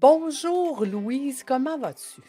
Bonjour Louise, comment vas-tu?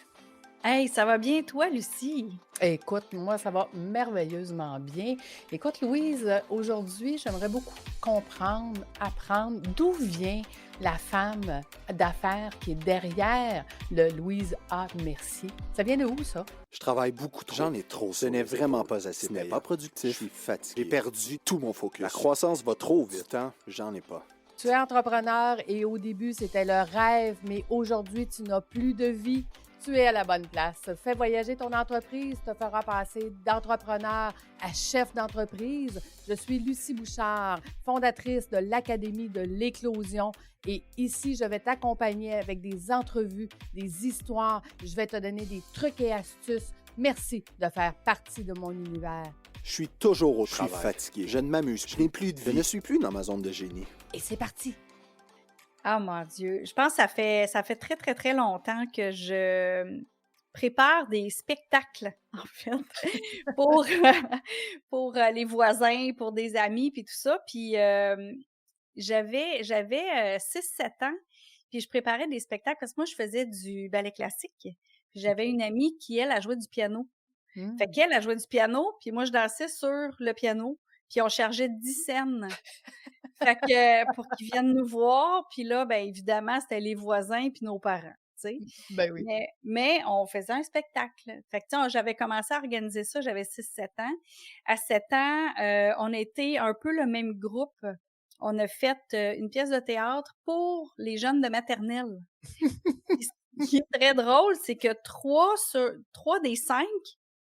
Hey, ça va bien toi, Lucie? Écoute, moi, ça va merveilleusement bien. Écoute, Louise, aujourd'hui, j'aimerais beaucoup comprendre, apprendre d'où vient la femme d'affaires qui est derrière le Louise A. Mercier. Ça vient de où, ça? Je travaille beaucoup trop. J'en ai trop. Ce n'est vraiment pas assez. Ce n'est pas productif. Je suis fatigué. J'ai perdu tout mon focus. La croissance va trop vite. Du temps, j'en ai pas. Tu es entrepreneur et au début, c'était le rêve, mais aujourd'hui, tu n'as plus de vie. Tu es à la bonne place. Fais voyager ton entreprise, te fera passer d'entrepreneur à chef d'entreprise. Je suis Lucie Bouchard, fondatrice de l'Académie de l'éclosion. Et ici, je vais t'accompagner avec des entrevues, des histoires. Je vais te donner des trucs et astuces. Merci de faire partie de mon univers. Je suis toujours au travail. Je suis fatigué. Je ne m'amuse. Je n'ai plus de vie. Je ne suis plus dans ma zone de génie. Et c'est parti! Ah mon Dieu, je pense que ça fait très, très, très longtemps que je prépare des spectacles, en fait, pour, pour les voisins, pour des amis, puis tout ça. Puis j'avais 6-7 ans, puis je préparais des spectacles parce que moi, je faisais du ballet classique. Puis j'avais une amie qui, elle, a joué du piano. Fait Mmh. qu'elle, elle jouait du piano, puis moi, je dansais sur le piano, puis on chargeait 10 cents. Fait que pour qu'ils viennent nous voir, puis là, ben évidemment, c'était les voisins puis nos parents, tu sais? Ben oui. Mais on faisait un spectacle. Fait que tu sais, j'avais commencé à organiser ça, j'avais 6-7 ans. À 7 ans, on était un peu le même groupe. On a fait, une pièce de théâtre pour les jeunes de maternelle. Puis ce qui est très drôle, c'est que 3 des 5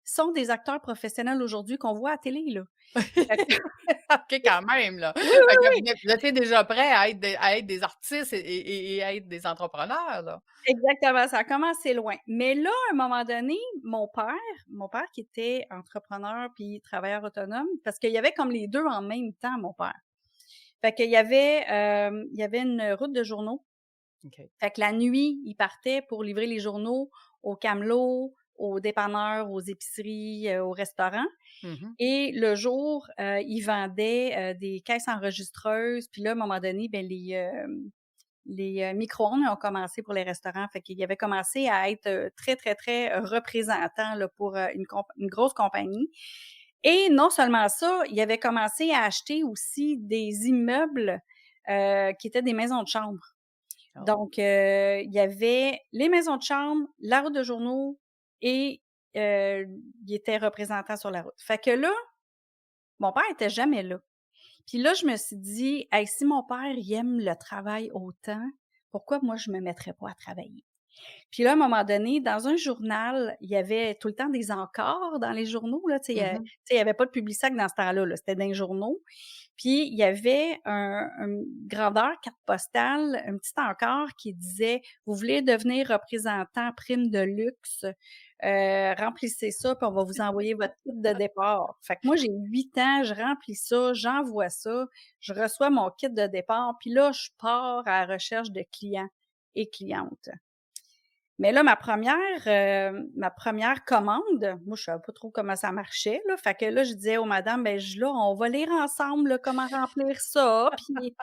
sont des acteurs professionnels aujourd'hui qu'on voit à télé, là. Fait que OK, quand même, là. oui, Fait que oui, oui! vous étiez déjà prêts à être des artistes et à être des entrepreneurs, là. Exactement, ça a commencé loin. Mais là, à un moment donné, mon père qui était entrepreneur puis travailleur autonome, parce qu'il y avait comme les 2 en même temps, mon père. Fait qu'il y avait une route de journaux. OK. Fait que la nuit, il partait pour livrer les journaux aux camelots, aux dépanneurs, aux épiceries, aux restaurants. Mmh mh. Et le jour, il vendait, des caisses enregistreuses. Puis là, à un moment donné, ben les micro-ondes ont commencé pour les restaurants. Fait qu'il avait commencé à être, très, très, très représentant là, pour, une grosse compagnie. Et non seulement ça, il avait commencé à acheter aussi des immeubles, qui étaient des maisons de chambre. Oh. Donc, il y avait les maisons de chambre, la route de journaux et il était représentant sur la route. Fait que là, mon père était jamais là. Puis là, je me suis dit: «Hey, si mon père, il aime le travail autant, pourquoi moi je me mettrais pas à travailler?» Puis là, à un moment donné, dans un journal, il y avait tout le temps des encarts dans les journaux, là, tu sais, Mmh mh. il y avait pas de Publisac dans ce temps-là, là, c'était dans les journaux. Puis il y avait un grandeur carte postale, un petit encart qui disait: «Vous voulez devenir représentant prime de luxe? Remplissez ça, puis on va vous envoyer votre kit de départ». Fait que moi, j'ai 8 ans, je remplis ça, j'envoie ça, je reçois mon kit de départ, puis là, je pars à la recherche de clients et clientes. Mais là, ma première commande, moi, je savais pas trop comment ça marchait, là. Fait que là, je disais aux madames: «Ben, là, on va lire ensemble, là, comment remplir ça, puis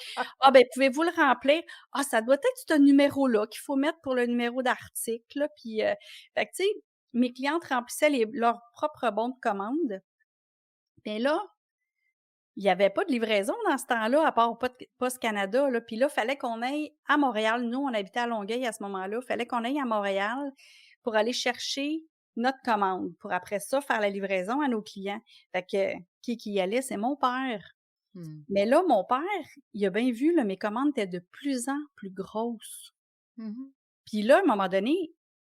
ah, ben, pouvez-vous le remplir? Ah, ça doit être ce numéro-là qu'il faut mettre pour le numéro d'article, là», puis, fait que, tu sais, mes clientes remplissaient leurs propres bons de commande. Mais là, il y avait pas de livraison dans ce temps-là, à part Post Canada, là. Puis là, fallait qu'on aille à Montréal. Nous, on habitait à Longueuil à ce moment-là. Fallait qu'on aille à Montréal pour aller chercher notre commande, pour après ça, faire la livraison à nos clients. Fait que qui y allait? C'est mon père. Mmh. Mais là, mon père, il a bien vu, là, mes commandes étaient de plus en plus grosses. Mmh mh. Puis là, à un moment donné,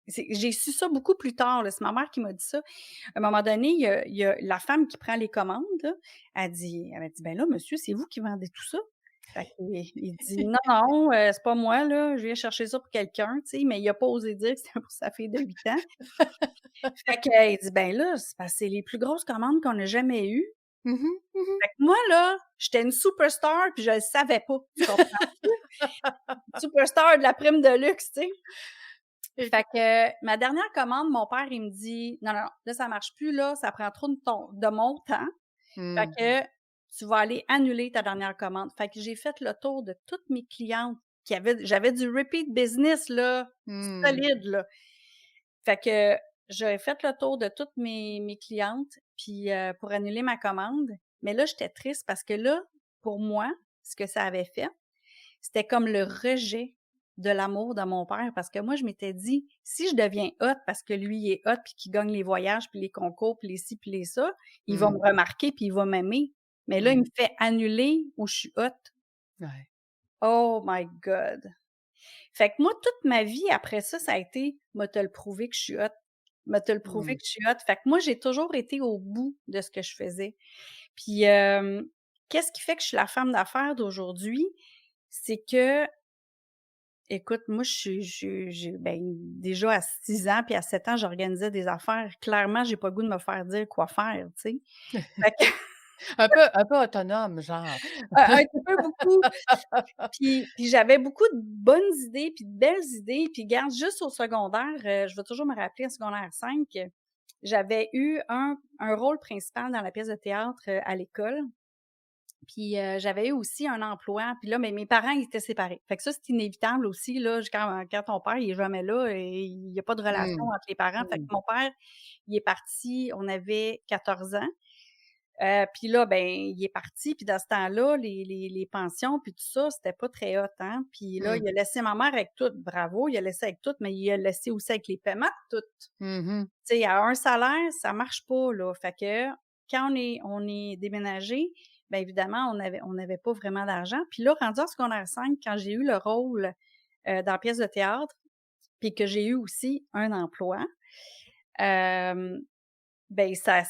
j'ai su ça beaucoup plus tard, là, c'est ma mère qui m'a dit ça. À un moment donné, il y a la femme qui prend les commandes, là, elle m'a dit: «Ben là, monsieur, c'est vous qui vendez tout ça?» Fait qu'il dit: «Non, non, c'est pas moi, là, je viens chercher ça pour quelqu'un», tu sais, mais il a pas osé dire que c'était pour sa fille de 8 ans. Fait qu'il dit: «Ben là, c'est parce que c'est les plus grosses commandes qu'on a jamais eues». Mmh mh. Mmh. Fait que moi, là, j'étais une superstar puis je le savais pas, tu comprends-tu? Superstar de la prime de luxe, tu sais? Et Fait que ma dernière commande, mon père, il me dit: «Non, non, non, là, ça marche plus, là, ça prend trop de mon temps. Fait mmh. que tu vas aller annuler ta dernière commande». Fait que j'ai fait le tour de toutes mes clientes j'avais du repeat business, là, Mmh. solide, là. Fait que j'avais fait le tour de toutes mes clientes, puis pour annuler ma commande. Mais là, j'étais triste parce que là, pour moi, ce que ça avait fait, c'était comme le rejet de l'amour de mon père parce que moi, je m'étais dit: «Si je deviens hot parce que lui, il est hot puis qu'il gagne les voyages, puis les concours, puis les ci, puis les ça, il va me Mmh. remarquer puis il va m'aimer». Mais là, il Mmh. me fait annuler où je suis hot. Ouais. Oh my God! Fait que moi, toute ma vie après ça, ça a été: «M'a te le prouver que je suis hot, m'a te le prouver Mmh. que je suis hot». Fait que moi, j'ai toujours été au bout de ce que je faisais. Puis, qu'est-ce qui fait que je suis la femme d'affaires d'aujourd'hui? C'est que, écoute, moi, j'ai ben, déjà à 6 ans puis à 7 ans, j'organisais des affaires. Clairement, j'ai pas le goût de me faire dire quoi faire, tu sais? Fait que Un peu autonome, genre. un petit peu beaucoup. Puis j'avais beaucoup de bonnes idées, puis de belles idées, puis regarde, juste au secondaire, je vais toujours me rappeler en secondaire 5, j'avais eu un rôle principal dans la pièce de théâtre, à l'école. Puis, j'avais eu aussi un emploi, puis là, mais mes parents, ils étaient séparés. Fait que ça, c'est inévitable aussi, là, quand ton père, il est jamais là et il y a pas de relation Mmh. entre les parents. Fait que Mmh. mon père, il est parti, on avait 14 ans. Puis là, ben, il est parti, puis dans ce temps-là, les pensions puis tout ça, c'était pas très hot, hein. Puis là, Mmh. il a laissé ma mère avec tout. Bravo, il a laissé avec tout, mais il a laissé aussi avec les paiements de tout. Mmh mh. Tu sais, à un salaire, ça marche pas, là. Fait que quand on est déménagés, bien évidemment, on avait pas vraiment d'argent. Puis là, rendu en secondaire 5, quand j'ai eu le rôle, dans la pièce de théâtre, puis que j'ai eu aussi un emploi, hem, ben ça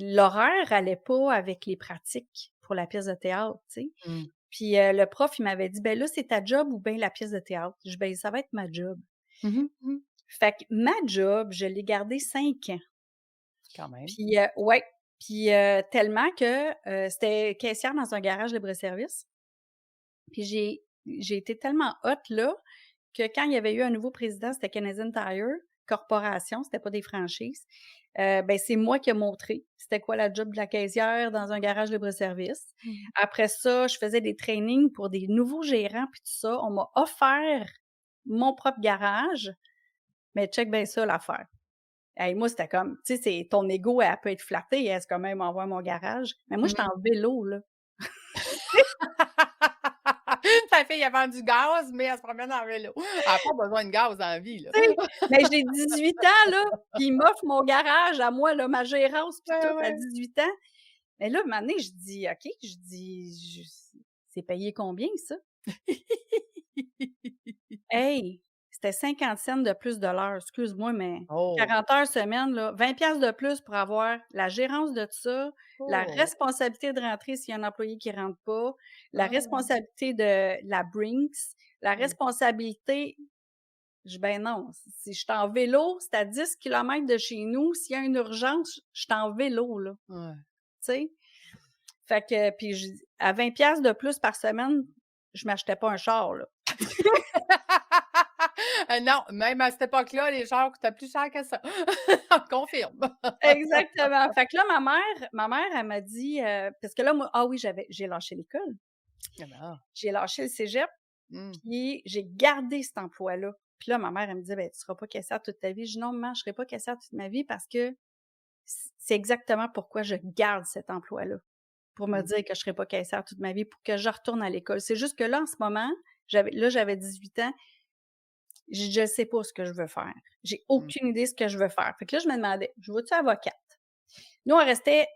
l'horaire allait pas avec les pratiques pour la pièce de théâtre, tu sais. Mmh. Puis, le prof, il m'avait dit: «Ben là, c'est ta job ou bien la pièce de théâtre?» Je dis: «Ben, ça va être ma job». Mmh mh. Mmh. Fait que ma job, je l'ai gardée 5 ans. Quand même. Puis, ouais, puis, tellement que, c'était caissière dans un garage libre-service. Puis j'ai été tellement hot là, que quand il y avait eu un nouveau président, c'était Canadian Tire corporation, c'était pas des franchises, ben, c'est moi qui a montré c'était quoi la job de la caissière dans un garage libre-service. Mmh. Après ça, je faisais des trainings pour des nouveaux gérants puis tout ça. On m'a offert mon propre garage, mais check bien ça l'affaire. Hey, moi, c'était comme, tu sais, c'est ton ego, elle peut être flattée, elle, c'est comme: «Hey, m'envoie mon garage». Mais moi, j'étais Mmh. en vélo, là. Ta fille, elle vend du gaz, mais elle se promène en vélo. Elle a pas besoin de gaz dans la vie, là. Tu sais? Mais j'ai 18 ans, là, puis il m'offre mon garage à moi, là, ma gérance puis tout Ouais, à ouais. 18 ans. Mais là, un moment donné, je dis: «OK», je dis: «Je c'est payé combien ça?» Hey! C'était 50 cents de plus de l'heure, excuse-moi, mais Oh! 40 heures semaine, là, 20 piastres de plus pour avoir la gérance de tout ça, la Oh! responsabilité de rentrer s'il y a un employé qui rentre pas, la Ah! responsabilité de la Brinks, la Mmh. responsabilité je dis: «Ben non, si je suis en vélo, c'est à 10 kilomètres de chez nous, s'il y a une urgence, je suis en vélo, là», Ouais. tu sais? Fait que puis je à 20 piastres de plus par semaine, je m'achetais pas un char, là. Non, même à cette époque-là, les chars coûtaient plus cher que ça. On confirme. Exactement. Fait que là, ma mère, elle m'a dit, parce que là, moi ah oui, j'ai lâché l'école, Ah ben, ah. j'ai lâché le cégep, Mmh. puis j'ai gardé cet emploi-là. Puis là, ma mère, elle me disait: «Ben, tu seras pas caissière toute ta vie». Je dis: «Non, maman, je serai pas caissière toute ma vie parce que c'est exactement pourquoi je garde cet emploi-là, pour me Mmh. dire que je serai pas caissière toute ma vie, pour que je retourne à l'école». C'est juste que là, en ce moment, j'avais 18 ans, je sais pas ce que je veux faire. J'ai Mmh. aucune idée ce que je veux faire. Fait que là, je me demandais: «Je veux-tu avocate?» Nous, on restait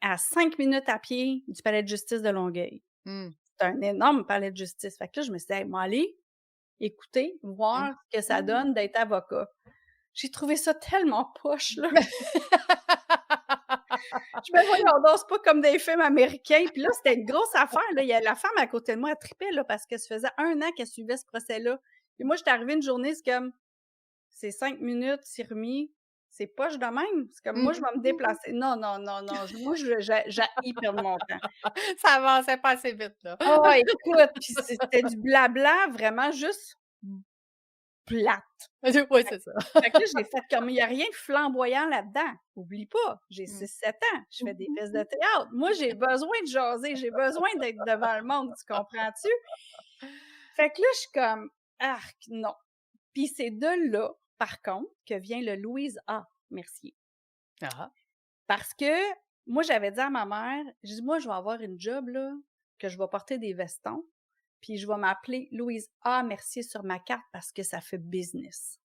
à 5 minutes à pied du palais de justice de Longueuil. Mmh. C'est un énorme palais de justice. Fait que là, je me suis dit: «Hey, moi aller écouter, Mmh. voir ce que ça Mmh. donne d'être avocat». J'ai trouvé ça tellement poche, là. Je me «Voyons donc, c'est pas comme des films américains». Puis là, c'était une grosse affaire, là. Il y a la femme à côté de moi, elle tripait, là, parce que ça faisait 1 an qu'elle suivait ce procès-là. Puis moi, j'étais arrivée une journée, c'est comme: «C'est 5 minutes, c'est remis». C'est poche de même. C'est comme moi, je Mmh. vais me déplacer. Non, non, non, non, moi, j'haïs perdre mon temps. Ça avançait pas assez vite, là. Ah écoute, puis c'était du blabla vraiment juste plate. Oui, c'est ça. Fait que là, j'ai fait comme il y a rien de flamboyant là-dedans. Oublie pas, j'ai Mmh. 6 7 ans, je fais des pièces de théâtre. Moi, j'ai besoin de jaser, j'ai besoin d'être devant le monde, tu comprends-tu? Fait que là, je suis comme, arc, non. Puis c'est de là, par contre, que vient le Louise A. Mercier. Ah. Parce que moi, j'avais dit à ma mère, je dis, moi, je vais avoir une job, là, que je vais porter des vestons, puis je vais m'appeler Louise A. Mercier sur ma carte parce que ça fait business.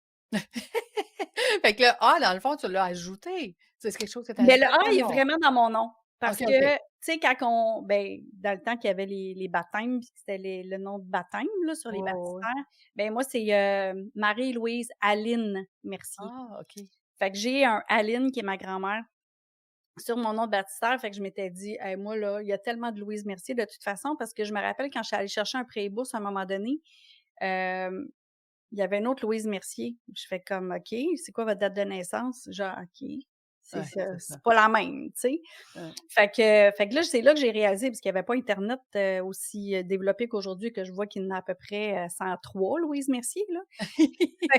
Fait que le A, dans le fond, tu l'as ajouté. C'est quelque chose que tu as Mais ajouté le à A ton est nom. vraiment dans mon nom. Parce OK, que, OK. tu sais, dans le temps qu'il y avait les baptêmes, puis que c'était le nom de baptême, là, sur les Ouais, ouais, ouais. baptistères, ben moi, c'est Marie-Louise Aline Mercier. Ah, OK. Fait que j'ai un Aline, qui est ma grand-mère, sur mon nom de baptistère. Fait que je m'étais dit, hey, moi, là, il y a tellement de Louise Mercier de toute façon, parce que je me rappelle quand je suis allée chercher un pré-bourse à un moment donné, il y avait une autre Louise Mercier. Je fais comme, OK, c'est quoi votre date de naissance? Genre, OK, c'est Ouais, c'est ça. c'est pas la même, tu sais. Ouais. Fait que là, c'est là que j'ai réalisé, parce qu'il y avait pas Internet aussi développé qu'aujourd'hui, que je vois qu'il y en a à peu près 103 Louise Mercier, là. Fait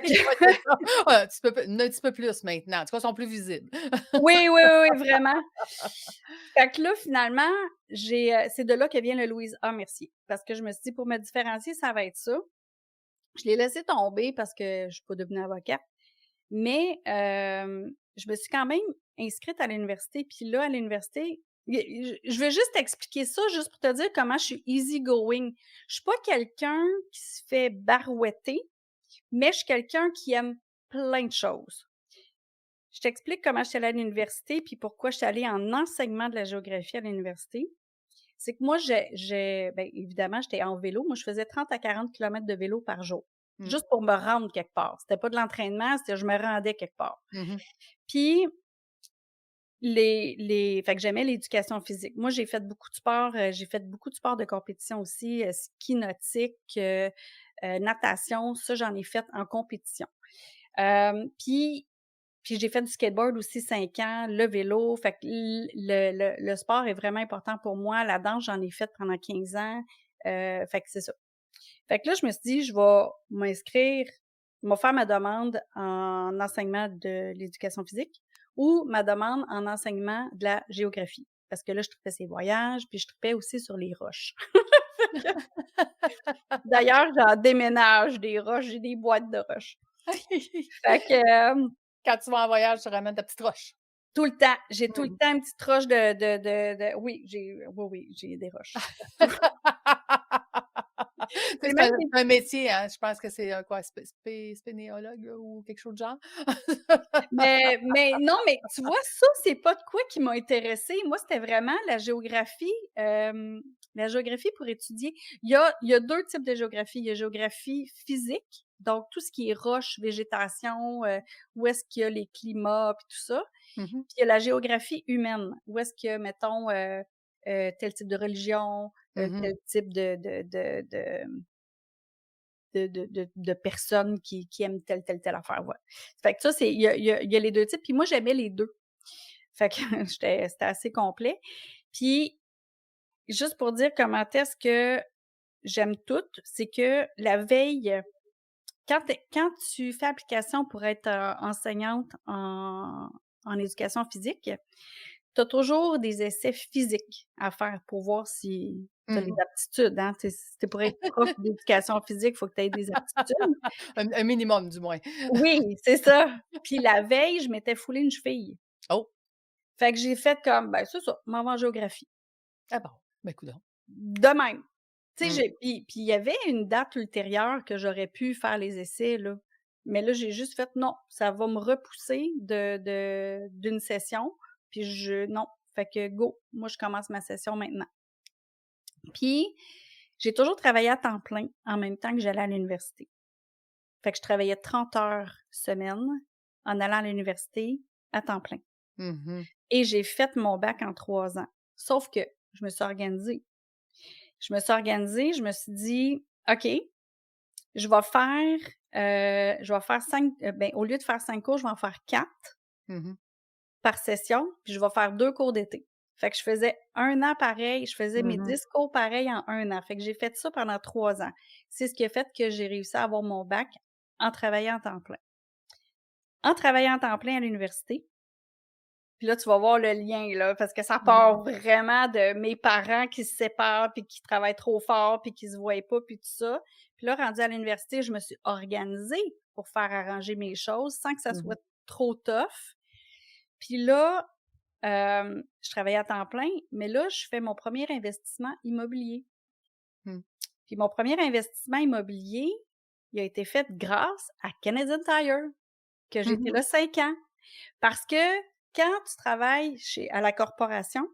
que Ouais, c'est ça. Ouais, un petit peu il y en a un petit peu plus maintenant. En tout cas, ils sont plus visibles. oui, oui, oui, oui, vraiment. Fait que là, finalement, c'est de là que vient le Louise A. Mercier. Parce que je me suis dit, pour me différencier, ça va être ça. Je l'ai laissé tomber parce que je suis pas devenue avocate. Mais je me suis quand même inscrite à l'université. Puis là, à l'université, je vais juste expliquer ça, juste pour te dire comment je suis easy going. Je suis pas quelqu'un qui se fait barouetter, mais je suis quelqu'un qui aime plein de choses. Je t'explique comment je suis allée à l'université puis pourquoi je suis allée en enseignement de la géographie à l'université. C'est que moi, ben, évidemment, j'étais en vélo. Moi, je faisais 30 à 40 kilomètres de vélo par jour, Mmh. juste pour me rendre quelque part. C'était pas de l'entraînement, c'était je me rendais quelque part. Mmh. Puis, fait que j'aimais l'éducation physique. Moi, j'ai fait beaucoup de sport, j'ai fait beaucoup de sports de compétition aussi, ski nautique, natation, ça, j'en ai fait en compétition. Puis j'ai fait du skateboard aussi 5 ans, le vélo, fait que le sport est vraiment important pour moi. La danse, j'en ai fait pendant 15 ans, fait que c'est ça. Fait que là, je me suis dit: «Je vais m'inscrire, je vais faire ma demande en enseignement de l'éducation physique ou ma demande en enseignement de la géographie». Parce que là, je tripais ces voyages, puis je tripais aussi sur les roches. D'ailleurs, j'en déménage des roches, j'ai des boîtes de roches. Fait que, Quand tu vas en voyage, tu ramènes ta petite roche. tout le temps, j'ai tout le Mmh. temps une petite roche de oui, j'ai des roches. C'est C'est même un métier, hein? Je pense que c'est, quoi, spénéologue, là, ou quelque chose de genre? mais non, mais tu vois, ça, c'est pas de quoi qui m'a intéressée. Moi, c'était vraiment la géographie pour étudier. Il y a 2 types de géographie. Il y a géographie physique, donc tout ce qui est roches, végétation, où est-ce qu'il y a les climats puis tout ça. Mmh mh. Puis il y a la géographie humaine, où est-ce que, mettons, tel type de religion, Mmh. tel type de personnes qui aiment telle affaire, ouais. Fait que ça, il y a les 2 types, puis moi, j'aimais les 2. Fait que c'était assez complet. Puis, juste pour dire comment est-ce que j'aime tout, c'est que la veille, quand tu fais application pour être, enseignante en éducation physique, tu as toujours des essais physiques à faire pour voir si tu as les Mmh. aptitudes, hein. Tu sais, si tu pour être prof d'éducation physique, il faut que tu aies des aptitudes. Un minimum, du moins. Oui, c'est ça. Puis la veille, je m'étais foulé une cheville. Oh! Fait que j'ai fait comme, ben, c'est ça, m'en vais en géographie. Ah bon, ben, coudonc. De même. Tu sais, Mmh. puis il y avait une date ultérieure que j'aurais pu faire les essais, là. Mais là, j'ai juste fait: «Non, ça va me repousser d'une session, puis non, fait que go, moi je commence ma session maintenant». Puis, j'ai toujours travaillé à temps plein en même temps que j'allais à l'université. Fait que je travaillais 30 heures semaine en allant à l'université à temps plein. Mmh mh. Et j'ai fait mon bac en 3 ans. Sauf que je me suis organisée. Je me suis dit: «OK, je vais faire 5, ben, au lieu de faire 5 cours, je vais en faire 4 Mmh. par session, puis je vais faire 2 cours d'été». Fait que je faisais 1 an pareil, je faisais mes Mmh. 10 cours pareils en 1 an. Fait que j'ai fait ça pendant 3 ans. C'est ce qui a fait que j'ai réussi à avoir mon bac en travaillant en temps plein. En travaillant en temps plein à l'université, puis là, tu vas voir le lien, là, parce que ça part vraiment de mes parents qui se séparent, puis qui travaillent trop fort, puis qui se voient pas, puis tout ça. Puis Puis là, rendue à l'université, je me suis organisée pour faire arranger mes choses sans que ça Mmh. soit trop tough. Puis là, je travaillais à temps plein, mais là, je fais mon premier investissement immobilier. Mmh. Puis mon premier investissement immobilier, il a été fait grâce à Canadian Tire, que j'ai été Mmh. là 5 ans. Parce que quand tu travailles à la corporation,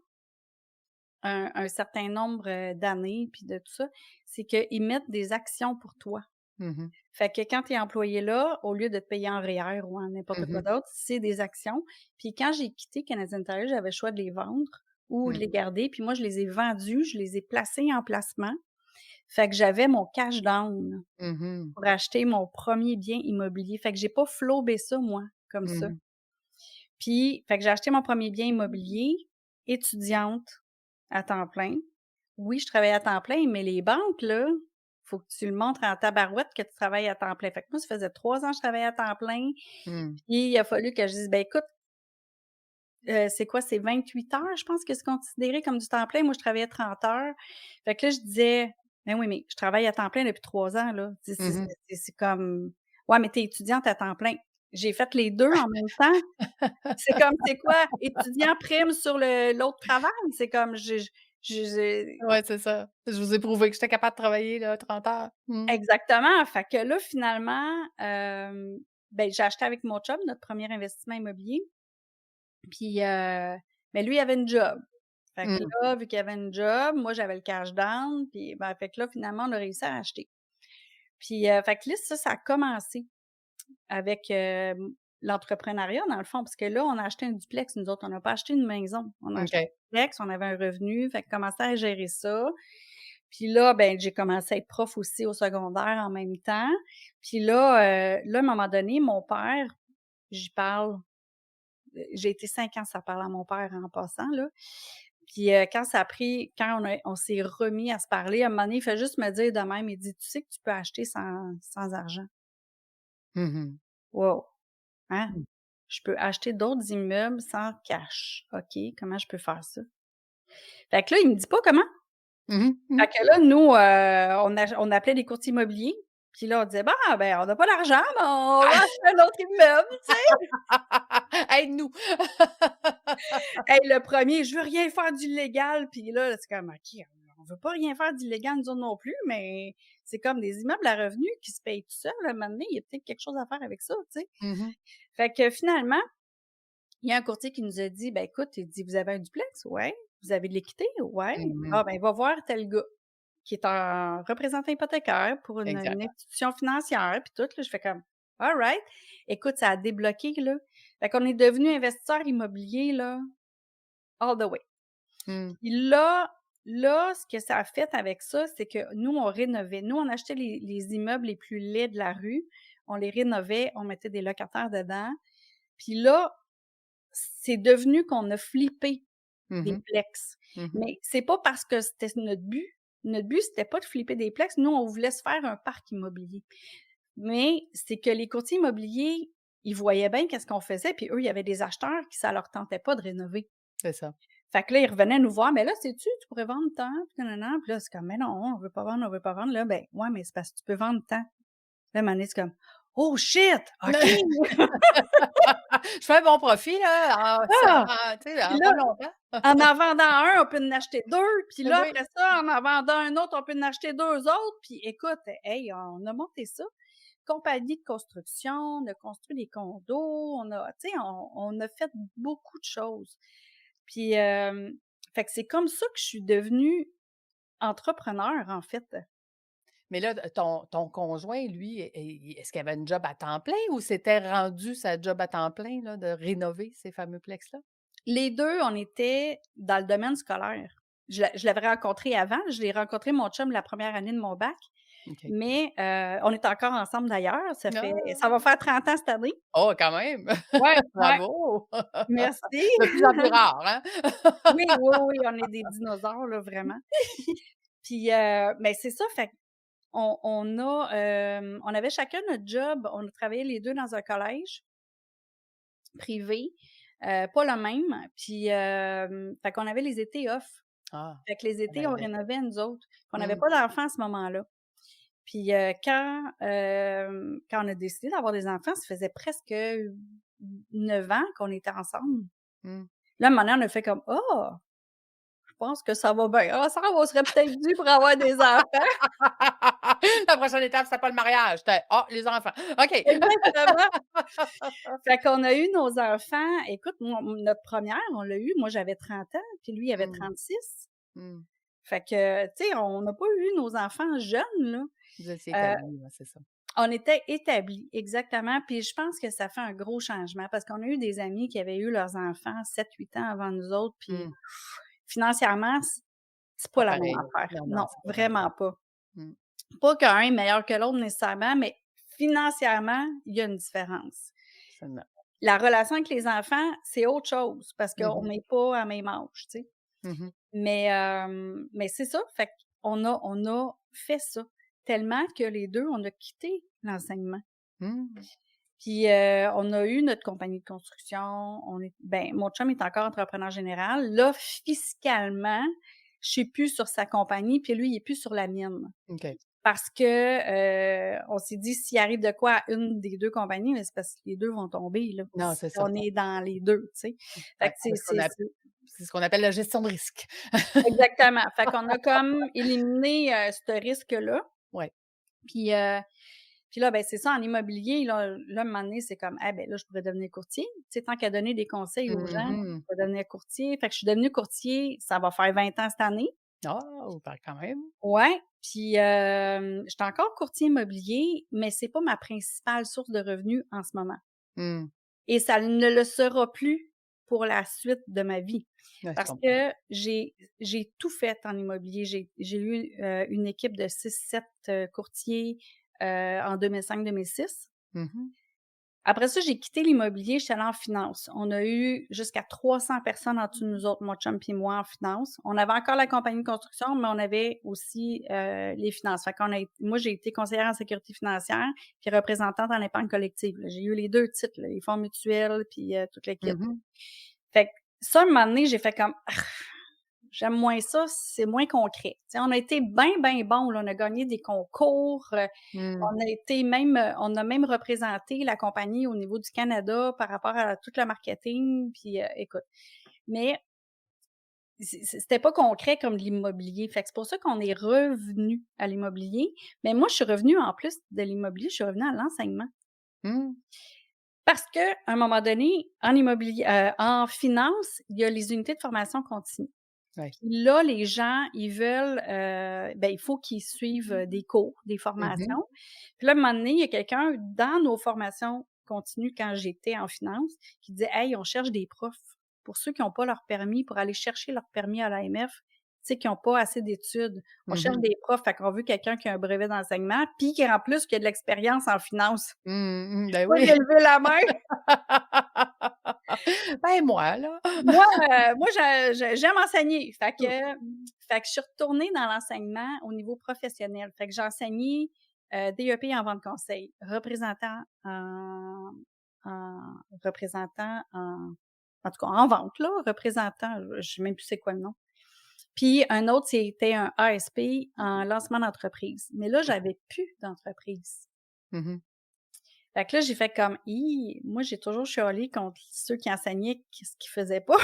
un certain nombre, d'années puis de tout ça, c'est qu'ils mettent des actions pour toi. Mmh. Fait que quand tu es employé là, au lieu de te payer en REER ou en n'importe quoi Mmh. d'autre, c'est des actions. Puis quand j'ai quitté Canadian Tire, j'avais le choix de les vendre ou de Mmh. les garder. Puis moi, je les ai vendus, je les ai placés en placement. Fait que j'avais mon cash down Mmh. pour acheter mon premier bien immobilier. Fait que j'ai pas flobé ça, moi, comme ça. Mmh. Puis, fait que j'ai acheté mon premier bien immobilier, étudiante à temps plein. Oui, je travaillais à temps plein, mais les banques, là, faut que tu le montres en tabarouette que tu travailles à temps plein. Fait que moi, ça faisait 3 ans que je travaillais à temps plein, Mmh. puis il a fallu que je dise: «Ben écoute, c'est quoi? C'est 28 heures, je pense que c'est considéré comme du temps plein». Moi, je travaillais 30 heures. Fait que là, je disais: «Ben oui, mais je travaille à temps plein depuis 3 ans, là». Mmh. C'est comme: «Ouais, mais tu es étudiante à temps plein». J'ai fait les 2 en même temps. C'est comme, c'est quoi? Étudiant prime sur l'autre travail? C'est comme, j'ai Ouais, c'est ça. Je vous ai prouvé que j'étais capable de travailler, là, 30 heures. Mmh. exactement. Fait que là, finalement, ben, j'ai acheté avec mon chum notre premier investissement immobilier. Puis, mais lui, il avait une job. Fait que Mmh. là, vu qu'il avait une job, moi, j'avais le cash down. Puis, ben, fait que là, finalement, on a réussi à acheter. Puis, fait que là, ça a commencé avec, l'entrepreneuriat dans le fond, parce que là, on a acheté un duplex, nous autres, on n'a pas acheté une maison. On a acheté un OK. duplex, on avait un revenu, fait que commençait à gérer ça. Puis là, ben, j'ai commencé à être prof aussi au secondaire en même temps. Puis là, à un moment donné, mon père, j'y parle, j'ai été 5 ans sans parler à mon père en passant, là. Puis, quand on s'est remis à se parler, à un moment donné, il fait juste me dire de même, il dit: «Tu sais que tu peux acheter sans argent?» Mmh. Wow! Hein? Mmh. Je peux acheter d'autres immeubles sans cash. OK, comment je peux faire ça? Fait que là, il me dit pas comment. Mmh mh. Fait que là, nous, on appelait les courtiers immobiliers, puis là, on disait: «Bon, ben, on n'a pas d'argent, mais on va acheter un autre immeuble», tu sais? Aide-nous. Hey, le premier: «Je veux rien faire d'illégal», puis là, c'est comme: «OK, on veut pas rien faire d'illégal nous autres non plus, mais c'est comme des immeubles à revenus qui se payent tout seuls, à un moment donné, il y a peut-être quelque chose à faire avec ça», tu sais? Mmh. Fait que finalement, il y a un courtier qui nous a dit: «Ben, écoute», il dit: «Vous avez un duplex?» «Ouais». «Vous avez de l'équité?» «Ouais». Mmh. «Ah, ben, va voir tel gars qui est un représentant hypothécaire pour une Exact. institution financière», puis tout, là, je fais comme: «All right». Écoute, ça a débloqué, là. Fait qu'on est devenus investisseurs immobiliers, là, all the way. Mmh. Puis là, ce que ça a fait avec ça, c'est que nous, on rénovait. Nous, on achetait les immeubles les plus laids de la rue, on les rénovait, on mettait des locataires dedans. Puis là, c'est devenu qu'on a flippé Mmh des mh. plex. Mmh. Mais c'est pas parce que c'était notre but. Notre but, c'était pas de flipper des plex. Nous, on voulait se faire un parc immobilier. Mais c'est que les courtiers immobiliers, ils voyaient bien qu'est-ce qu'on faisait, puis eux, il y avait des acheteurs qui ça leur tentait pas de rénover. C'est ça. Fait que là, ils revenaient nous voir: «Mais là, sais-tu, tu pourrais vendre tant, puis nanana». Puis là, c'est comme: «Mais non, on veut pas vendre, on veut pas vendre». Là, ben, «Ouais, mais c'est parce que tu peux vendre tant». Là, à un moment donné, c'est comme: «Oh shit! OK!» Je fais un bon profit, là, Ah! tu sais, Puis en là, pas longtemps. en vendant un, on peut en acheter 2, puis là, Oui. après ça, en vendant un autre, on peut en acheter 2 autres, puis écoute, hey, on a monté ça. Compagnie de construction, on a construit des condos, on a tu sais, on a fait beaucoup de choses. Puis, fait que c'est comme ça que je suis devenue entrepreneur, en fait. Mais là, ton conjoint, lui, est-ce qu'il avait une job à temps plein ou c'était rendu sa job à temps plein, là, de rénover ces fameux plex-là? Les 2, on était dans le domaine scolaire. Je l'avais rencontré avant, je l'ai rencontré mon chum la première année de mon bac, OK. mais on est encore ensemble d'ailleurs, ça Ah! va faire 30 ans cette année. Oh, quand même! Ouais, ouais, Bravo! merci. De plus en plus rare, hein? Oui, oui, oui, on est des dinosaures là, vraiment. Puis, mais c'est ça, fait on avait chacun notre job, on a travaillé les 2 dans un collège privé, pas le même, puis, fait qu'on avait les étés off. Ah, Fait que les ça étés, on l'aidait. rénovait nous autres. On n'avait Mmh. pas d'enfants à ce moment-là. Puis quand on a décidé d'avoir des enfants, ça faisait presque 9 ans qu'on était ensemble. Mmh. Là, à un moment donné, on a fait comme: «Ah! Je pense que ça va bien ensemble, on serait peut-être dû pour avoir des enfants.» La prochaine étape, c'était pas le mariage, c'était: «Ah, les enfants». OK. Exactement. Fait qu'on a eu nos enfants. Écoute, notre première, on l'a eu, moi j'avais 30 ans, puis lui il avait Mmh. 36. Mmh. Fait que, tu sais, on n'a pas eu nos enfants jeunes, là. Vous étiez Heu, établis, ouais, c'est ça. on était établis, exactement, puis je pense que ça fait un gros changement parce qu'on a eu des amis qui avaient eu leurs enfants 7-8 ans avant nous autres, puis Mmh. financièrement, c'est Pas pas la même pareil. affaire. Non, non, Non, c'est pas pareil. vraiment pas. Mmh. Pas qu'un est meilleur que l'autre nécessairement, mais financièrement, il y a une différence. Absolument. La relation avec les enfants, c'est autre chose parce Mmh qu'on mh. n'est pas à même âge, tu sais. Mmh mh. Mais c'est ça, fait qu'on a fait ça tellement que les 2 on a quitté l'enseignement. Mmh. Puis, on a eu notre compagnie de construction, mon chum est encore entrepreneur général. Là, fiscalement, je suis plus sur sa compagnie, puis lui, il est plus sur la mienne. OK. Parce que, on s'est dit s'il arrive de quoi à une des 2 compagnies, mais c'est parce que les 2 vont tomber, là, Non, si c'est ça. on est dans les 2, tu sais. Fait Fait que que c'est ce qu'on appelle la gestion de risque. exactement. Fait qu'on a comme éliminé, ce risque-là. Ouais. Puis, puis là, ben, c'est ça, en immobilier, là, un moment donné, c'est comme: «Ah ben là, je pourrais devenir courtier.» Tu sais, tant qu'à donner des conseils aux Mmh gens, mh. je vais devenir courtier. Fait que je suis devenue courtier, ça va faire 20 ans cette année. Oh, ben, quand même. Ouais, puis, j'étais encore courtier immobilier, mais c'est pas ma principale source de revenus en ce moment Mmh. et ça ne le sera plus pour la suite de ma vie. Ouais, je Parce comprends. que j'ai tout fait en immobilier. J'ai eu, une équipe de 6-7 courtiers, en 2005-2006. Mmh mh. Après ça, j'ai quitté l'immobilier, j'étais allée en finance. On a eu jusqu'à 300 personnes en dessous de nous autres, mon chum puis moi, en finance. On avait encore la compagnie de construction, mais on avait aussi, les finances. Fait qu'on a moi, j'ai été conseillère en sécurité financière puis représentante en épargne collective, là. J'ai eu les 2 titres, là, les fonds mutuels puis, toute l'équipe. Mmh mh. Fait que ça, un moment donné, j'ai fait comme: «Ah, j'aime moins ça, c'est moins concret.» Tu sais, on a été bien, bien bons, là. On a gagné des concours, Mmh. on a même représenté la compagnie au niveau du Canada par rapport à tout le marketing, puis, écoute, mais c'était pas concret comme de l'immobilier. Fait que c'est pour ça qu'on est revenu à l'immobilier. Mais moi, je suis revenue en plus de l'immobilier, je suis revenue à l'enseignement. Mmh. Parce qu'à un moment donné, en immobilier, en finance, il y a les unités de formation continue. Ouais. Puis là, les gens, ils veulent, il faut qu'ils suivent, des cours, des Mmh mh. formations. Puis là, à un moment donné, il y a quelqu'un dans nos formations continues quand j'étais en finance qui disait: «Hey, on cherche des profs pour ceux qui ont pas leur permis, pour aller chercher leur permis à l'AMF, tu sais, qui ont pas assez d'études. On Mmh cherche mh. des profs, fait qu'on veut quelqu'un qui a un brevet d'enseignement, puis qui en plus qui a de l'expérience en finance.» Mmh mh. Ben Moi, oui. j'ai levé la main. Ben, moi, là. Moi, j'aime enseigner. Fait que je suis retournée dans l'enseignement au niveau professionnel. Fait que j'ai enseigné, DEP en vente conseil, représentant en tout cas en vente là, représentant, je sais même plus c'est quoi le nom. Puis un autre, c'était un ASP en lancement d'entreprise. Mais là, j'avais plus d'entreprise. Mmh mh. Fait que là, j'ai fait comme: «Hi, moi, j'ai toujours chialé contre ceux qui enseignaient ce qu'ils faisaient pas.»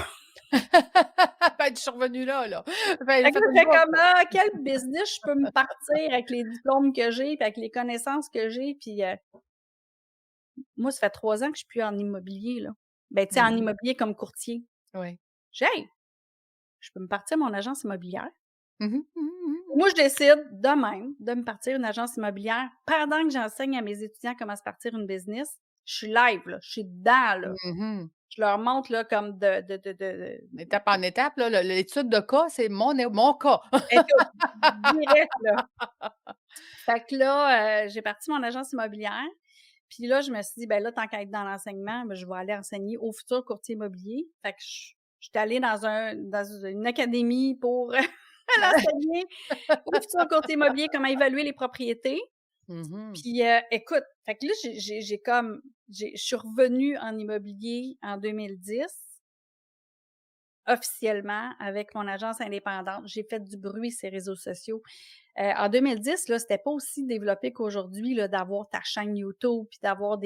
Ben, je suis revenue là, là. Ben, Fait que faites là, je une fais pause, comme: là. «Ah, quel business je peux me partir avec les diplômes que j'ai, puis avec les connaissances que j'ai?» Puis, moi, ça fait 3 ans que je suis plus en immobilier, là. Ben, tu sais, Mmh en mh. immobilier comme courtier. Ouais. J'ai dit: «Hey, je peux me partir mon agence immobilière.» Mmh mh. Mmh mh. Mmh mh. Moi, je décide de même de me partir une agence immobilière pendant que j'enseigne à mes étudiants comment se partir une business. Je suis live, là, je suis dedans, là. Mmh mh. Je leur montre, là, comme de Étape en étape, là, l'étude de cas, c'est mon cas. écoute, direct, là. Fait que là, j'ai parti mon agence immobilière. Puis là, je me suis dit: «Ben là, tant qu'à être dans l'enseignement, ben, je vais aller enseigner aux futurs courtiers immobiliers.» Fait que j'étais allée dans une académie pour l'enseigner aux futurs courtiers immobiliers comment évaluer les propriétés. Mmh mh. Puis, écoute, fait que là, je suis revenue en immobilier en 2010. officiellement avec mon agence indépendante. J'ai fait du bruit sur les réseaux sociaux. En 2010, là, c'était pas aussi développé qu'aujourd'hui, là, d'avoir ta chaîne YouTube, puis d'avoir Ah!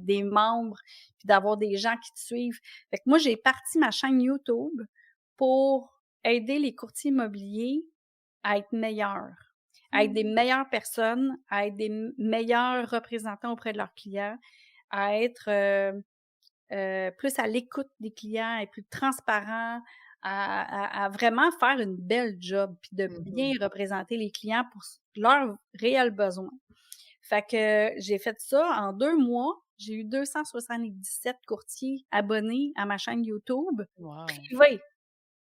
des membres, puis d'avoir des gens qui te suivent. Fait que moi, j'ai parti ma chaîne YouTube pour aider les courtiers immobiliers à être meilleurs, à être des Mmh. meilleures personnes, à être des meilleurs représentants auprès de leurs clients, à être plus à l'écoute des clients, être plus transparent, à vraiment faire une belle job, puis de bien Mmh. représenter les clients pour leurs réels besoins. Fait que j'ai fait ça en 2 mois. J'ai eu 277 courtiers abonnés à ma chaîne YouTube Wow! privée.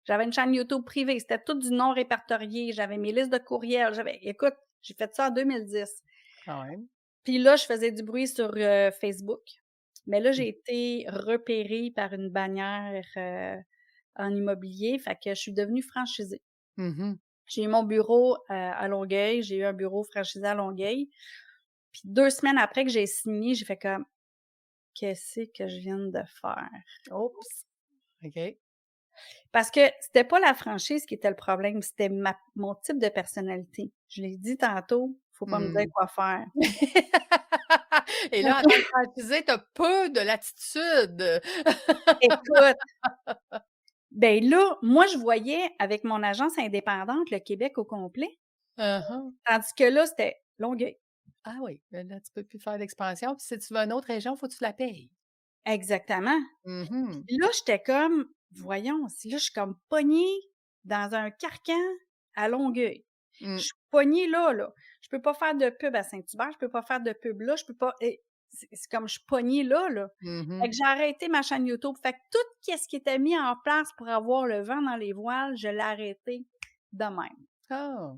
J'avais une chaîne YouTube privée, c'était tout du non répertorié, j'avais mes listes de courriels, écoute, j'ai fait ça en 2010. Quand même. Puis là, je faisais du bruit sur, Facebook, mais là, Mmh. j'ai été repérée par une bannière, en immobilier, fait que je suis devenue franchisée. Mmh. J'ai eu mon bureau, à Longueuil, j'ai eu un bureau franchisé à Longueuil, puis 2 semaines après que j'ai signé, j'ai fait comme: «Qu'est-ce que je viens de faire?» Oups! OK. Parce que c'était pas la franchise qui était le problème, c'était mon type de personnalité. Je l'ai dit tantôt, faut pas me dire Mmh. quoi faire. Et là, en tant que franchisée, tu as peu de latitude. Écoute, ben là, moi, je voyais avec mon agence indépendante le Québec au complet, Mmh. tandis que là, c'était Longueuil. Ah oui, là, tu peux plus faire d'expansion, puis si tu veux une autre région, il faut que tu la payes. Exactement. Mmh. Puis là, j'étais comme, voyons, si là, je suis comme pognée dans un carcan à Longueuil. Je Mmh. suis pognée là, là. Je peux pas faire de pub à Saint-Hubert, je peux pas faire de pub là, je peux pas c'est comme je suis pognée là, là. Fait Mmh. que j'ai arrêté ma chaîne YouTube. Fait que tout ce qui était mis en place pour avoir le vent dans les voiles, je l'ai arrêté de même. Ah!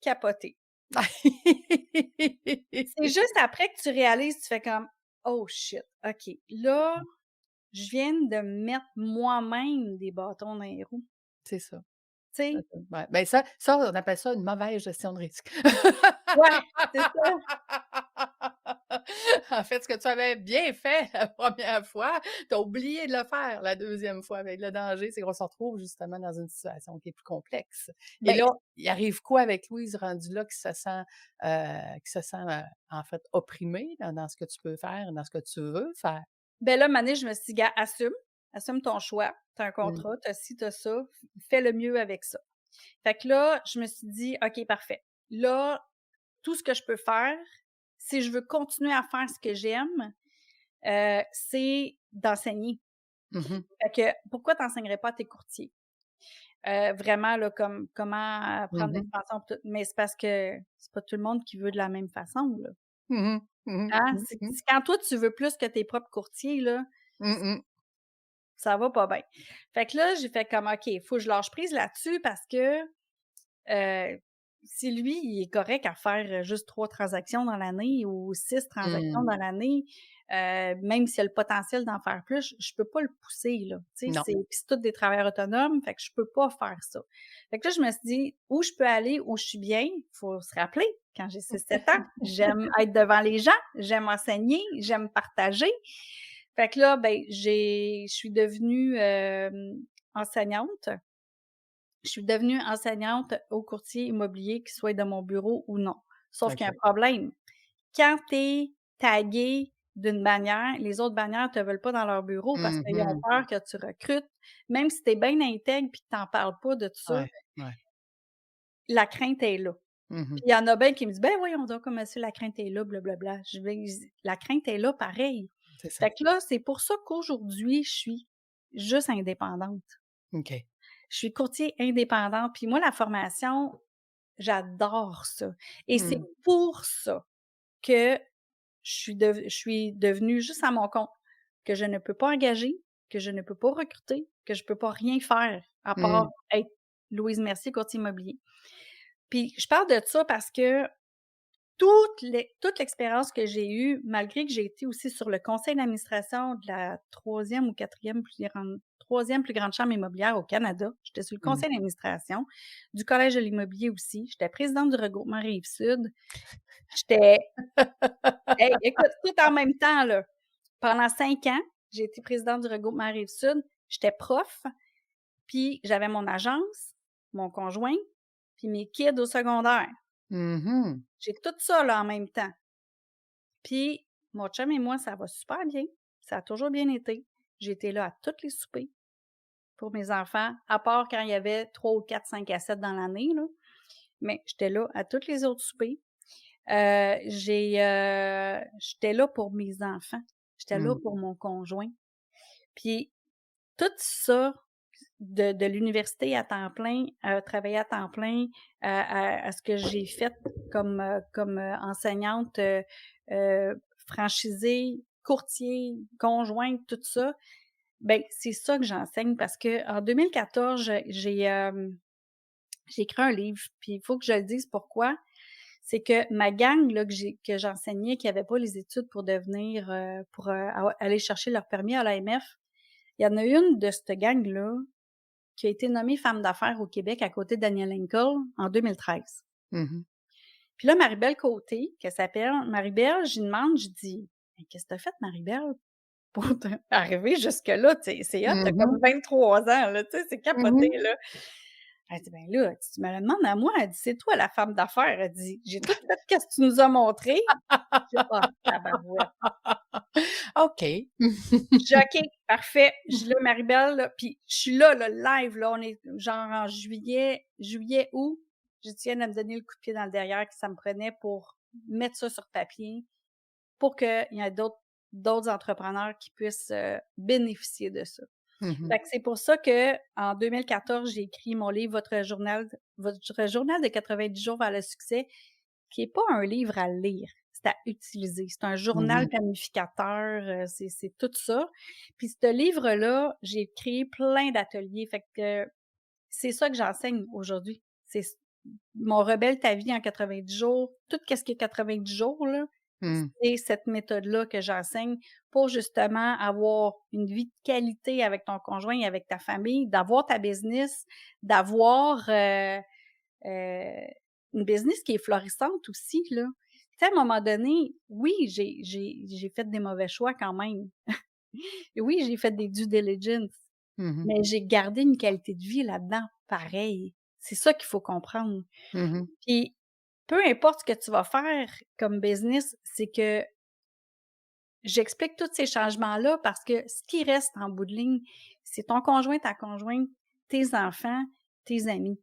Capoté. C'est juste après que tu réalises, tu fais comme: «Oh shit, OK, là, je viens de me mettre moi-même des bâtons dans les roues». C'est ça. Tu sais? Ouais, ben ça, on appelle ça une mauvaise gestion de risque. Ouais, c'est ça. En fait, ce que tu avais bien fait la première fois, tu as oublié de le faire la deuxième fois. Avec le danger, c'est qu'on se retrouve justement dans une situation qui est plus complexe. Et Ben, là, il arrive quoi avec Louise rendue là qui se sent, en fait, opprimée dans ce que tu peux faire, dans ce que tu veux faire? ben là, un je me suis dit: «Gars, assume ton choix. Tu as un Mmh. contrat, tu as ci, tu as ça, fais le mieux avec ça». Fait que là, je me suis dit: «OK, parfait. Là, tout ce que je peux faire, si je veux continuer à faire ce que j'aime, c'est d'enseigner». Mmh mh. Fait que pourquoi tu enseignerais pas à tes courtiers? Vraiment là, comme comment prendre Mmh. l'expansion pis tout, mais c'est parce que c'est pas tout le monde qui veut de la même façon, là. Mmh. Mmh. Hein? Mmh mh. C'est quand toi, tu veux plus que tes propres courtiers, là, Mmh mh. ça va pas bien. Fait que là, j'ai fait comme: «OK, faut que je lâche prise là-dessus parce que, si lui, il est correct à faire, juste 3 transactions dans l'année ou 6 transactions Mmh. dans l'année, même s'il a le potentiel d'en faire plus, je peux pas le pousser, là. Tu sais, Non. c'est tous des travailleurs autonomes, fait que je peux pas faire ça. Fait que là, je me suis dit: «Où je peux aller, où je suis bien», faut se rappeler, quand j'ai 6 7 ans, j'aime être devant les gens, j'aime enseigner, j'aime partager. Fait que là, ben, je suis devenue, enseignante. Je suis devenue enseignante aux courtiers immobiliers, qu'ils soient dans mon bureau ou non. Sauf qu'il y a un OK. problème. Quand tu es tagué d'une bannière, les autres bannières te veulent pas dans leur bureau parce Mmh qu'ils ont mh. peur que tu recrutes. Même si tu es bien intègre puis que tu en parles pas de tout ça, Ouais, ouais. la crainte est là. Mmh mh. Puis il y en a bien qui me disent: «Ben voyons donc, comment ça la crainte est là, blablabla». Je vais la crainte est là pareil. C'est ça. Fait que là, c'est pour ça qu'aujourd'hui, je suis juste indépendante. OK. Je suis courtier indépendante, puis moi, la formation, j'adore ça et c'est Mmh. pour ça que je suis devenue juste à mon compte, que je ne peux pas engager, que je ne peux pas recruter, que je peux pas rien faire à part Mmh. être Louise Mercier, courtier immobilier. Puis je parle de ça parce que toute l'expérience que j'ai eue, malgré que j'ai été aussi sur le conseil d'administration de la troisième ou quatrième plus grande chambre immobilière au Canada. J'étais sur le Mmh. conseil d'administration du Collège de l'immobilier aussi. J'étais présidente du regroupement Rive-Sud. J'étais hey, écoute, tout en même temps, là. Pendant 5 ans, j'ai été présidente du regroupement Rive-Sud. J'étais prof. Puis j'avais mon agence, mon conjoint, puis mes kids au secondaire. Mhm. J'ai tout ça, là, en même temps. Puis mon chum et moi, ça va super bien. Ça a toujours bien été. J'ai été là à tous les soupers pour mes enfants, à part quand il y avait 3 ou 4, 5 à 7 dans l'année, là. Mais j'étais là à tous les autres soupers. J'étais là pour mes enfants. J'étais là Mm. pour mon conjoint. Puis tout ça, de l'université à temps plein, travailler à temps plein, à ce que j'ai fait comme enseignante, franchisée, courtier, conjointe, tout ça, ben c'est ça que j'enseigne parce qu'en 2014, j'ai écrit un livre, puis il faut que je le dise pourquoi. C'est que ma gang là, que j'enseignais, qui n'avait pas les études pour devenir, aller chercher leur permis à l'AMF, il y en a une de cette gang-là qui a été nommée femme d'affaires au Québec à côté de Danielle Henkel en 2013. Mhm. Puis là, Marie-Belle Côté, qu'elle s'appelle, Marie-Belle, j'y demande, je dis: «Mais qu'est-ce que t'as fait, Marie-Belle, pour arriver jusque-là?» Tu sais, c'est hot, tu comme Mhm. 23 ans, là, tu sais, c'est capoté, Mhm. là. Elle dit: «Ben là, tu me le demandes à moi?» Elle dit: «C'est toi la femme d'affaires». Elle dit: «J'ai tout fait qu'est-ce que tu nous as montré». Je dis: «Ah, tabarouette». OK. Je dis: «OK, parfait». Je dis: «Là, Marie-Belle, là», puis je suis là, live, là, on est genre en juillet, août. Je dis: «Tu viens de me donner le coup de pied dans le derrière que ça me prenait pour mettre ça sur papier, pour qu'il y ait d'autres entrepreneurs qui puissent, bénéficier de ça». Mhm. Fait que c'est pour ça qu'en 2014, j'ai écrit mon livre Votre journal de 90 jours vers le succès, qui est pas un livre à lire, c'est à utiliser. C'est un journal Mhm. planificateur, c'est tout ça. Puis ce livre-là, j'ai créé plein d'ateliers, fait que c'est ça que j'enseigne aujourd'hui. C'est mon Rebelle ta vie en 90 jours, tout ce qui est 90 jours, là, Mm. c'est cette méthode-là que j'enseigne pour justement avoir une vie de qualité avec ton conjoint et avec ta famille, d'avoir ta business, d'avoir, une business qui est florissante aussi, là. Tu sais, à un moment donné, oui, j'ai fait des mauvais choix quand même. Et oui, j'ai fait des due diligence, Mhm. mais j'ai gardé une qualité de vie là-dedans pareil. C'est ça qu'il faut comprendre. Mhm. Puis, peu importe ce que tu vas faire comme business, c'est que j'explique tous ces changements-là parce que ce qui reste en bout de ligne, c'est ton conjoint, ta conjointe, tes enfants, tes amis.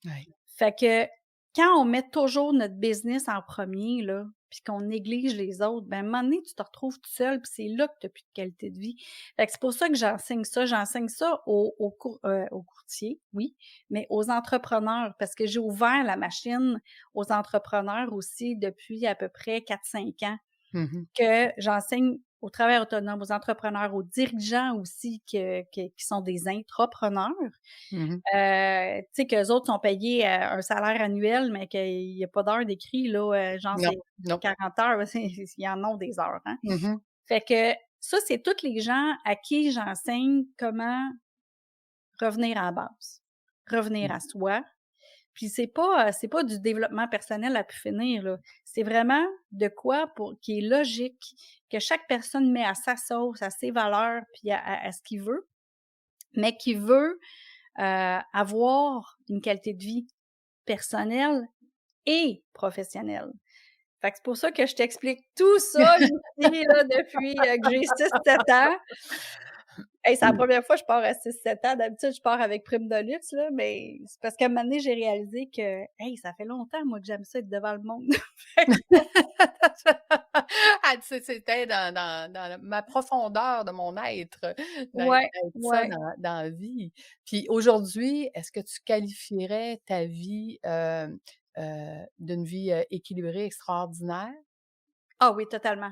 Ouais. Fait que quand on met toujours notre business en premier là, puis qu'on néglige les autres, ben, à un moment donné, tu te retrouves tout seul, puis c'est là que tu as plus de qualité de vie. Fait que c'est pour ça que j'enseigne ça. J'enseigne ça aux courtiers, oui, mais aux entrepreneurs, parce que j'ai ouvert la machine aux entrepreneurs aussi depuis à peu près 4-5 ans, Mhm. que j'enseigne aux travailleurs autonomes, aux entrepreneurs, aux dirigeants aussi qui sont des intrapreneurs. Mhm. Tu sais, qu'eux autres sont payés, un salaire annuel, mais qu'il y a pas d'heures d'écrit là, genre Non, c'est non. 40 heures, il y en a des heures, hein. Mhm. Fait que ça, c'est tous les gens à qui j'enseigne comment revenir à la base, revenir à soi. Puis c'est pas du développement personnel à pu finir, là. C'est vraiment de quoi pour qui est logique, que chaque personne met à sa sauce, à ses valeurs, puis à ce qu'il veut, mais qui veut, avoir une qualité de vie personnelle et professionnelle. Fait que c'est pour ça que je t'explique tout ça ici, là, depuis, que j'ai 6-7 ans. Hey, c'est la première fois que je pars à 6-7 ans. D'habitude, je pars avec prime de luxe, là, mais c'est parce qu'à un moment donné, j'ai réalisé que, hey, ça fait longtemps, moi, que j'aime ça être devant le monde. Fait que Ah, tu sais, c'était dans ma profondeur de mon être, ouais, d'être ça ouais. dans la vie. Puis aujourd'hui, est-ce que tu qualifierais ta vie, d'une vie, équilibrée, extraordinaire? Ah oui, totalement,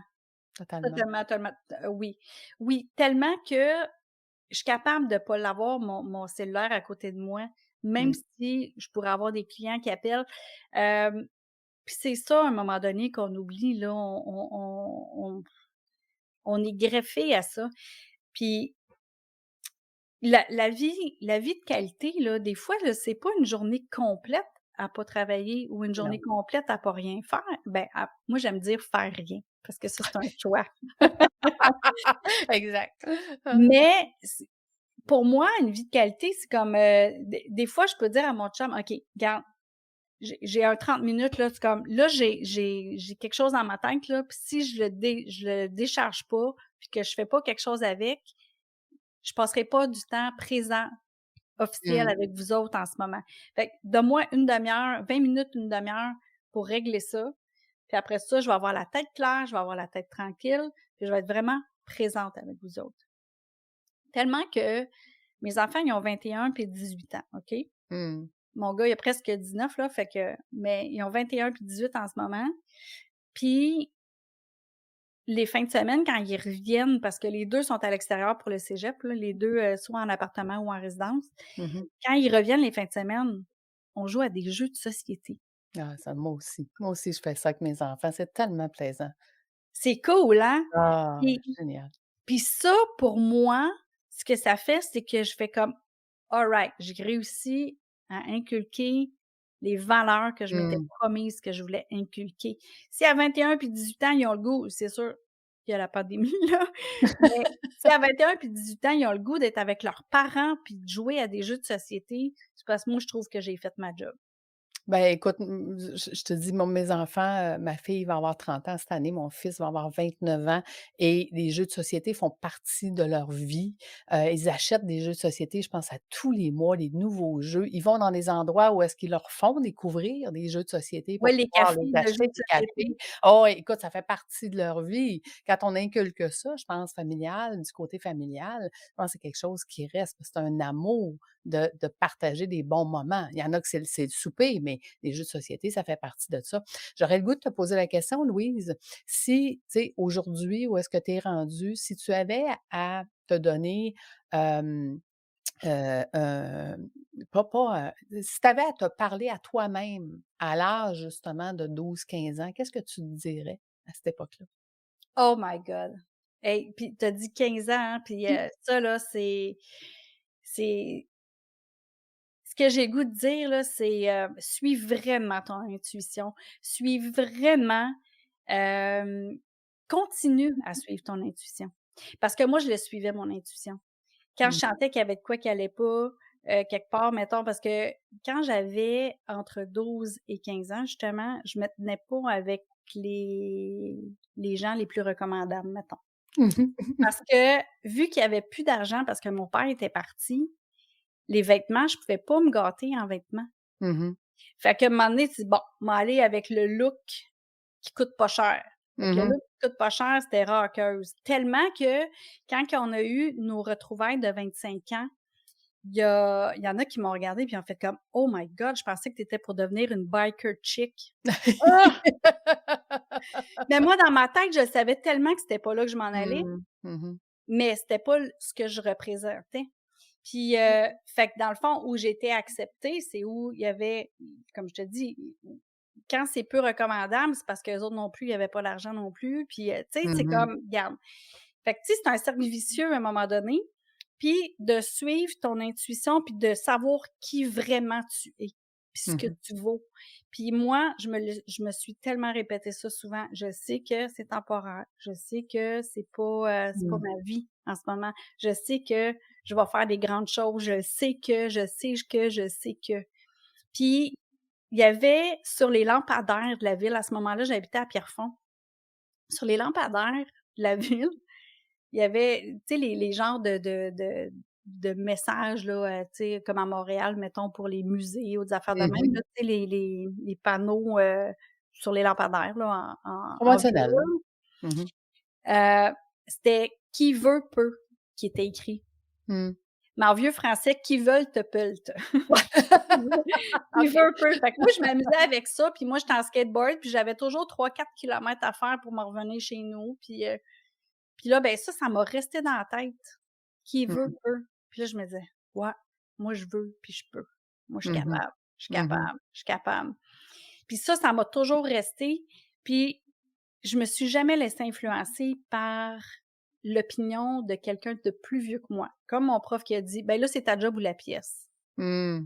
Totalement. totalement, totalement, oui. Oui, tellement que je suis capable de pas l'avoir mon cellulaire à côté de moi, même Mmh. si je pourrais avoir des clients qui appellent. Hem, Puis c'est ça, à un moment donné, qu'on oublie, là, on est greffé à ça. Puis la vie de qualité, là, des fois, là, c'est pas une journée complète à pas travailler ou une journée Non. complète à pas rien faire. Ben, moi, j'aime dire faire rien, parce que ça, c'est un choix. Exact. Mais pour moi, une vie de qualité, c'est comme, des fois, je peux dire à mon chum: «OK, regarde, j'ai un 30 minutes, là, c'est comme, là, j'ai quelque chose dans ma tête, là, puis si je le décharge pas, puis que je fais pas quelque chose avec, je passerai pas du temps présent, officiel Mmh. avec vous autres en ce moment. Fait que donne-moi une demi-heure, 20 minutes, une demi-heure pour régler ça, puis après ça, je vais avoir la tête claire, je vais avoir la tête tranquille, puis je vais être vraiment présente avec vous autres.» Tellement que mes enfants, ils ont 21 puis 18 ans, OK? Mmh. Mon gars, il a presque 19 là, fait que mais ils ont 21 puis 18 en ce moment. Puis les fins de semaine, quand ils reviennent, parce que les 2 sont à l'extérieur pour le cégep, là, les 2 soit en appartement ou en résidence. Mmh. Quand ils reviennent les fins de semaine, on joue à des jeux de société. Ah, ça, moi aussi. Moi aussi, je fais ça avec mes enfants. C'est tellement plaisant. C'est cool, hein? Ah, Puis génial. puis ça, pour moi, ce que ça fait, c'est que je fais comme: «Alright, j'ai réussi à inculquer les valeurs que je m'étais Mmh. promise que je voulais inculquer.» Si à 21 puis 18 ans, ils ont le goût, c'est sûr qu'il y a la pandémie, là, mais si à 21 puis 18 ans, ils ont le goût d'être avec leurs parents puis de jouer à des jeux de société, c'est parce que moi, je trouve que j'ai fait ma job. Ben, écoute, je te dis, mes enfants, ma fille va avoir 30 ans cette année, mon fils va avoir 29 ans et les jeux de société font partie de leur vie. Ils achètent des jeux de société, je pense, à tous les mois, des nouveaux jeux. Ils vont dans des endroits où est-ce qu'ils leur font découvrir des jeux de société Ouais, pour les pouvoir cafés les de jeux acheter, de des société. cafés. Oh, écoute, ça fait partie de leur vie. Quand on inculque ça, je pense, familial, du côté familial, je pense que c'est quelque chose qui reste, parce que c'est un amour de partager des bons moments. Il y en a que c'est le souper, mais les jeux de société, ça fait partie de ça. J'aurais le goût de te poser la question, Louise, si, tu sais, aujourd'hui, où est-ce que tu es rendue, si tu avais à te donner, un si tu avais à te parler à toi-même à l'âge justement de 12-15 ans, qu'est-ce que tu te dirais à cette époque-là? Oh my God! Hey, puis tu as dit 15 ans, hein, puis, Mmh. ça là, c'est ce que j'ai le goût de dire là, c'est, suis vraiment ton intuition. Suis vraiment, hem, continue à suivre ton intuition. Parce que moi, je le suivais mon intuition. Quand je Mmh. sentais qu'il y avait de quoi qui allait pas, quelque part, mettons, parce que quand j'avais entre 12 et 15 ans, justement, je me tenais pas avec les les gens les plus recommandables, mettons. Mmh. Parce que vu qu'il y avait plus d'argent parce que mon père était parti, les vêtements, je pouvais pas me gâter en vêtements. Mmh. Fait qu'à un moment donné, tu dis: «Bon, m'aller avec le look qui coûte pas cher.» Fait que le Mmh. look qui coûte pas cher, c'était rockeuse. Tellement que quand on a eu nos retrouvailles de 25 ans, il y en a qui m'ont regardée puis ont fait comme: «Oh my God, je pensais que tu étais pour devenir une biker chick.» Ah! Mais moi, dans ma tête, je savais tellement que c'était pas là que je m'en allais, Mmh. Mmh. mais c'était pas ce que je représentais. Puis, fait que dans le fond, où j'étais acceptée, c'est où il y avait, comme je te dis, quand c'est peu recommandable, c'est parce qu'eux autres non plus, il y avait pas l'argent non plus. Puis, tu sais, c'est Mmh. comme, regarde. Fait que, tu sais, c'est un cercle vicieux à un moment donné. Puis, de suivre ton intuition, puis de savoir qui vraiment tu es, puis ce que Mmh. tu vaux. Puis moi, je me suis tellement répété ça souvent. Je sais que c'est temporaire. Je sais que c'est pas Mmh. ma vie en ce moment. Je sais que je vais faire des grandes choses. Je sais que. Puis, il y avait sur les lampadaires de la ville, à ce moment-là, j'habitais à Pierrefonds. Sur les lampadaires de la ville, il y avait, tu sais, les genres de messages là, tu sais, comme à Montréal, mettons, pour les musées ou des affaires de même, Mmh. là, tu sais, les panneaux, sur les lampadaires là, en Conventionnel, là. vieux, Mmh. c'était «Qui veut peut» qui était écrit. Mmh. Mais en vieux français, «Qui veulent te peuvent.» Qui OK. veut peut. Fait que moi, je m'amusais avec ça, puis moi, j'étais en skateboard, puis j'avais toujours 3-4 kilomètres à faire pour me revenir chez nous, puis là, ben ça m'a resté dans la tête. Qui veut Mmh. peut. Puis là, je me disais: «Ouais, moi je veux, puis je peux. Moi, je suis Mmh. capable, je suis Mmh. capable, je suis capable.» Puis ça m'a toujours resté. Puis je me suis jamais laissée influencer par l'opinion de quelqu'un de plus vieux que moi. Comme mon prof qui a dit: «Ben là, c'est ta job ou la pièce.» Mmh.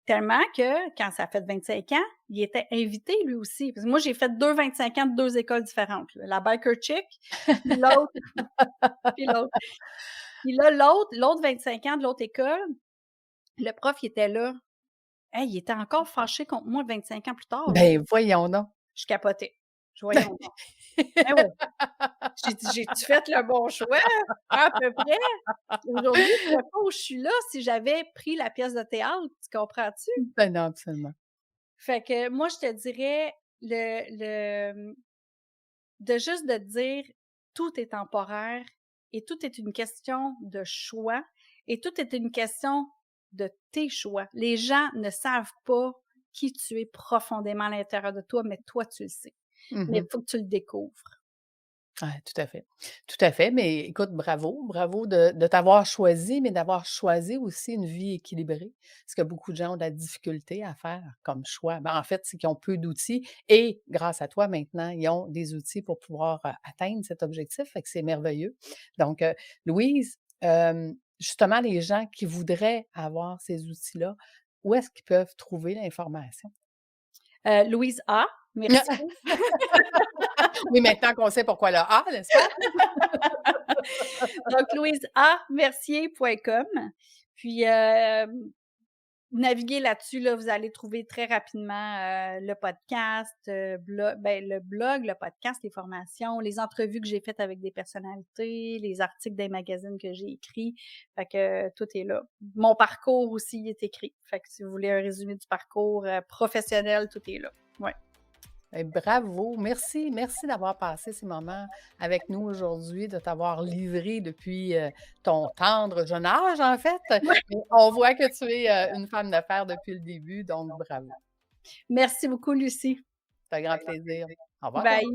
Tellement que quand ça a fait 25 ans, il était invité lui aussi. Parce que moi, j'ai fait 2 25 ans de 2 écoles différentes, là. La biker chick, puis l'autre, puis l'autre. Puis là, l'autre 25 ans de l'autre école, le prof, il était là. Hey, il était encore fâché contre moi 25 ans plus tard, là. Ben, voyons donc. Je capotais. Je voyons donc. Ben ouais. J'ai dit: «J'ai-tu fait le bon choix? À peu près. Aujourd'hui, je serais pas où je suis là si j'avais pris la pièce de théâtre», tu comprends-tu? Ben non, absolument. Fait que moi, je te dirais de juste de dire: «Tout est temporaire et tout est une question de choix et tout est une question de tes choix». Les gens ne savent pas qui tu es profondément à l'intérieur de toi, mais toi, tu le sais. Mais il Mmh. faut que tu le découvres. Ouais, tout à fait. Tout à fait, mais écoute, bravo de t'avoir choisi, mais d'avoir choisi aussi une vie équilibrée. Parce que beaucoup de gens ont de la difficulté à faire comme choix. Ben, en fait, c'est qu'ils ont peu d'outils et grâce à toi, maintenant, ils ont des outils pour pouvoir, atteindre cet objectif, fait que c'est merveilleux. Donc, Louise, justement, les gens qui voudraient avoir ces outils-là, où est-ce qu'ils peuvent trouver l'information? Louise A, merci. Oui, maintenant qu'on sait pourquoi le A, n'est-ce pas? Donc louiseamercier.com. Puis, naviguez là-dessus, là, vous allez trouver très rapidement, le podcast, le blog, le podcast, les formations, les entrevues que j'ai faites avec des personnalités, les articles des magazines que j'ai écrits. Fait que tout est là. Mon parcours aussi est écrit. Fait que si vous voulez un résumé du parcours, professionnel, tout est là. Ouais. Bravo, merci d'avoir passé ces moments avec nous aujourd'hui, de t'avoir livré depuis, ton tendre jeune âge, en fait. Ouais. Mais on voit que tu es, une femme d'affaires depuis le début, donc bravo. Merci beaucoup, Lucie. C'est un grand plaisir. Au revoir. Bye.